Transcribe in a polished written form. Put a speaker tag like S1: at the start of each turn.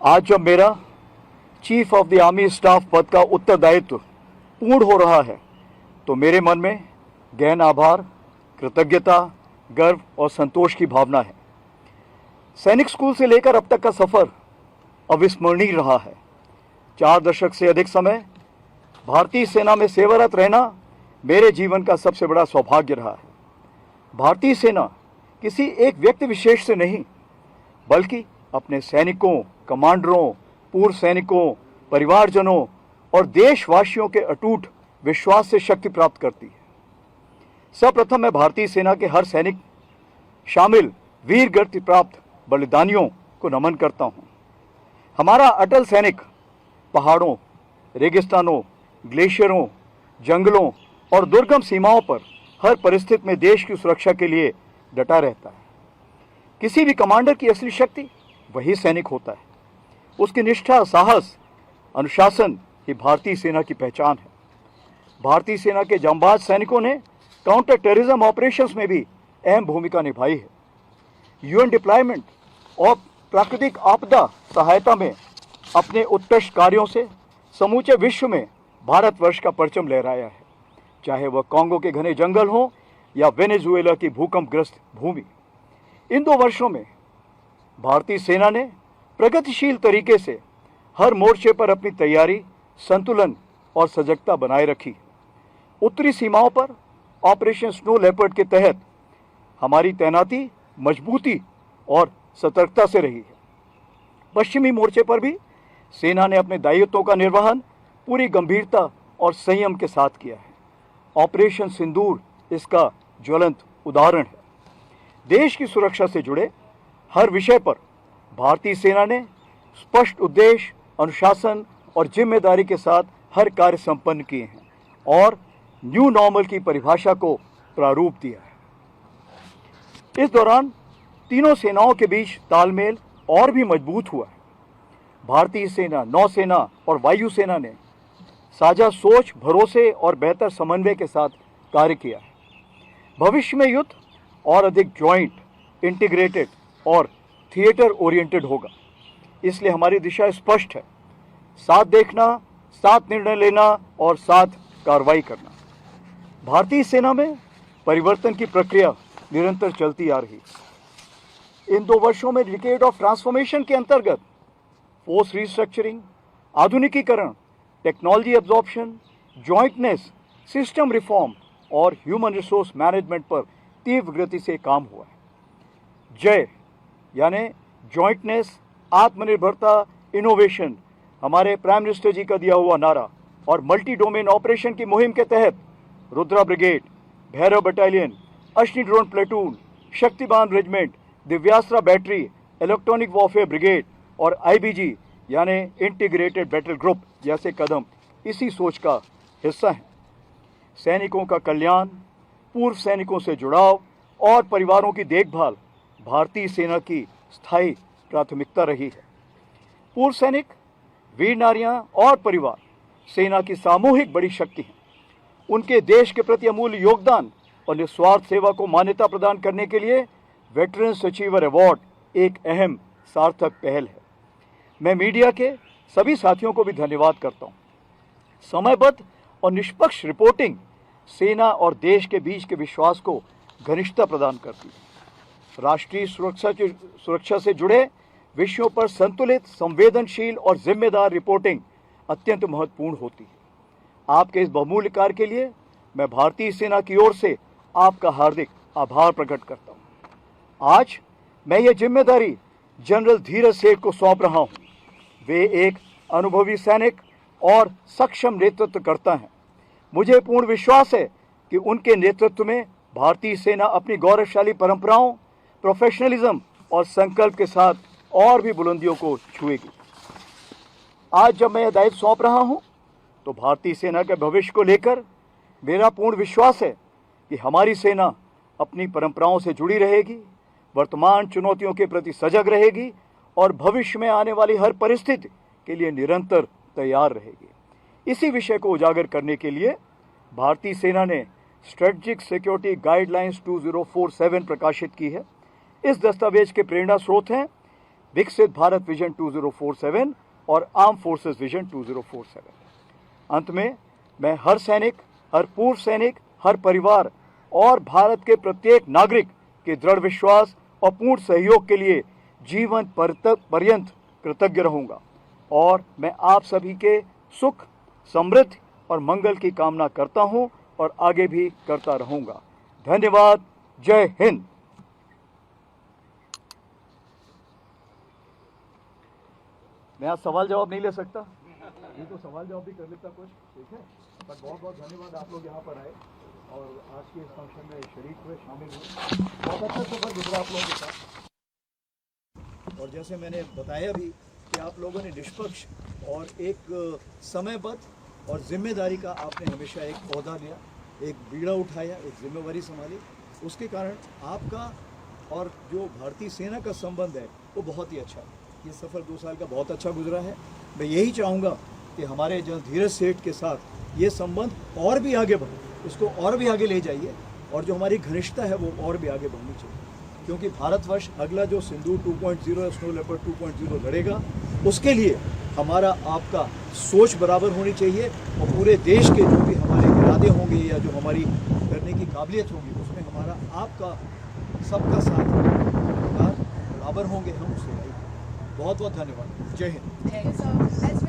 S1: आज जब मेरा chief of the army staff पद का उत्तरदायित्व पूर्ण हो रहा है तो मेरे मन में गहन आभार, कृतज्ञता, गर्व और संतोष की भावना है। सैनिक स्कूल से लेकर अब तक का सफर अविस्मरणीय रहा है। 4 दशक से अधिक समय भारतीय सेना में सेवारत रहना मेरे जीवन का सबसे बड़ा सौभाग्य रहा है। भारतीय सेना किसी एक व्यक्ति विशेष से नहीं, बल्कि अपने सैनिकों, कमांडरों, पूर्व सैनिकों, परिवारजनों और देशवासियों के अटूट विश्वास से शक्ति प्राप्त करती है। सर्वप्रथम मैं भारतीय सेना के हर सैनिक शामिल वीर गति प्राप्त बलिदानियों को नमन करता हूँ। हमारा अटल सैनिक पहाड़ों, रेगिस्तानों, ग्लेशियरों, जंगलों और दुर्गम सीमाओं पर हर परिस्थिति में देश की सुरक्षा के लिए डटा रहता है। किसी भी कमांडर की असली शक्ति वही सैनिक होता है। उसकी निष्ठा, साहस, अनुशासन ही भारतीय सेना की पहचान है। भारतीय सेना के जांबाज सैनिकों ने काउंटर टेररिज्म ऑपरेशंस में भी अहम भूमिका निभाई है। यूएन डिप्लॉयमेंट और प्राकृतिक आपदा सहायता में अपने उत्कृष्ट कार्यों से समूचे विश्व में भारतवर्ष का परचम लहराया है, चाहे वह कॉन्गो के घने जंगल हों या वेनेजुएला की भूकंपग्रस्त भूमि। इन 2 वर्षों में भारतीय सेना ने प्रगतिशील तरीके से हर मोर्चे पर अपनी तैयारी, संतुलन और सजगता बनाए रखी। उत्तरी सीमाओं पर ऑपरेशन स्नो लेपर्ड के तहत हमारी तैनाती मजबूती और सतर्कता से रही है। पश्चिमी मोर्चे पर भी सेना ने अपने दायित्वों का निर्वहन पूरी गंभीरता और संयम के साथ किया है। ऑपरेशन सिंदूर इसका ज्वलंत उदाहरण है। देश की सुरक्षा से जुड़े हर विषय पर भारतीय सेना ने स्पष्ट उद्देश्य, अनुशासन और जिम्मेदारी के साथ हर कार्य संपन्न किए हैं और न्यू नॉर्मल की परिभाषा को प्रारूप दिया है। इस दौरान तीनों सेनाओं के बीच तालमेल और भी मजबूत हुआ है। भारतीय सेना, नौसेना और वायुसेना ने साझा सोच, भरोसे और बेहतर समन्वय के साथ कार्य किया है। भविष्य में युद्ध और अधिक ज्वाइंट, इंटीग्रेटेड और थिएटर ओरिएंटेड होगा। इसलिए हमारी दिशा स्पष्ट है: साथ देखना, साथ निर्णय लेना और साथ कार्रवाई करना। भारतीय सेना में परिवर्तन की प्रक्रिया निरंतर चलती आ रही है। इन 2 वर्षों में डिकेड ऑफ ट्रांसफॉर्मेशन के अंतर्गत फोर्स रिस्ट्रक्चरिंग, आधुनिकीकरण, technology absorption, jointness, system reform और ह्यूमन रिसोर्स मैनेजमेंट पर तीव्र गति से काम हुआ है। जय यानी जॉइंटनेस, आत्मनिर्भरता, इनोवेशन हमारे प्राइम मिनिस्टर जी का दिया हुआ नारा और मल्टी डोमेन ऑपरेशन की मुहिम के तहत Rudra brigade, Bhairav battalion, Ashni drone platoon, Shaktibaan regiment, Divyastra battery, electronic warfare brigade और आईबीजी यानी इंटीग्रेटेड बैटल ग्रुप जैसे कदम इसी सोच का हिस्सा हैं। सैनिकों का कल्याण, पूर्व सैनिकों से जुड़ाव और परिवारों की देखभाल भारतीय सेना की स्थायी प्राथमिकता रही है। पूर्व सैनिक, वीर नारियां और परिवार सेना की सामूहिक बड़ी शक्ति हैं। उनके देश के प्रति अमूल्य योगदान और निस्वार्थ सेवा को मान्यता प्रदान करने के लिए वेटरन्स अचीवर अवार्ड एक अहम सार्थक पहल है। मैं मीडिया के सभी साथियों को भी धन्यवाद करता हूँ। समयबद्ध और निष्पक्ष रिपोर्टिंग सेना और देश के बीच के विश्वास को घनिष्ठता प्रदान करती है। राष्ट्रीय सुरक्षा से जुड़े विषयों पर संतुलित, संवेदनशील और जिम्मेदार रिपोर्टिंग अत्यंत महत्वपूर्ण होती है। आपके इस बहुमूल्य कार्य के लिए मैं भारतीय सेना की ओर से आपका हार्दिक आभार प्रकट करता हूँ। आज मैं ये जिम्मेदारी जनरल धीरज सेठ को सौंप रहा हूँ। वे एक अनुभवी सैनिक और सक्षम नेतृत्व करता है। मुझे पूर्ण विश्वास है कि उनके नेतृत्व में भारतीय सेना अपनी गौरवशाली परंपराओं, प्रोफेशनलिज्म और संकल्प के साथ और भी बुलंदियों को छुएगी। आज जब मैं यह दायित्व सौंप रहा हूं, तो भारतीय सेना के भविष्य को लेकर मेरा पूर्ण विश्वास है कि हमारी सेना अपनी परंपराओं से जुड़ी रहेगी, वर्तमान चुनौतियों के प्रति सजग रहेगी और भविष्य में आने वाली हर परिस्थिति के लिए निरंतर तैयार रहेगी। इसी विषय को उजागर करने के लिए भारतीय सेना ने स्ट्रेटजिक सिक्योरिटी गाइडलाइंस 2047 प्रकाशित की है। इस दस्तावेज के प्रेरणा स्रोत हैं विकसित भारत विजन 2047 और आर्म फोर्सेस विजन 2047। अंत में मैं हर सैनिक, हर पूर्व सैनिक, हर परिवार और भारत के प्रत्येक नागरिक के दृढ़ विश्वास और पूर्ण सहयोग के लिए जीवन पर्यंत कृतज्ञ रहूंगा और मैं आप सभी के सुख, समृद्धि और मंगल की कामना करता हूं और आगे भी करता रहूंगा। धन्यवाद। जय हिंद। मैं आज सवाल जवाब नहीं ले सकता, ये तो सवाल जवाब भी कर लेता कुछ, ठीक है। पर बहुत बहुत धन्यवाद, आप लोग यहाँ पर आए और आज के इस फंक्शन में शरीक हुए, शामिल हुए। बहुत अच्छा सफर गुजरा आप लोगों के साथ। और जैसे मैंने बताया भी कि आप लोगों ने निष्पक्ष और एक समयबद्ध और जिम्मेदारी का आपने हमेशा एक ओहदा लिया, एक बीड़ा उठाया, एक जिम्मेवारी संभाली। उसके कारण आपका और जो भारतीय सेना का संबंध है वो बहुत ही अच्छा है। ये सफ़र 2 साल का बहुत अच्छा गुजरा है। मैं यही चाहूँगा कि हमारे जनरल धीरज सेठ के साथ ये संबंध और भी आगे बढ़े, इसको और भी आगे ले जाइए और जो हमारी घनिष्ठता है वो और भी आगे बढ़नी चाहिए, क्योंकि भारतवर्ष अगला जो सिंदूर 2.0 स्नो लेपर्ड 2.0 लड़ेगा, उसके लिए हमारा आपका सोच बराबर होनी चाहिए और पूरे देश के जो भी हमारे इरादे होंगे या जो हमारी करने की काबिलियत होगी उसमें हमारा आपका सबका साथ बराबर होंगे, हम उससे बहुत बहुत धन्यवाद। जय हिंद।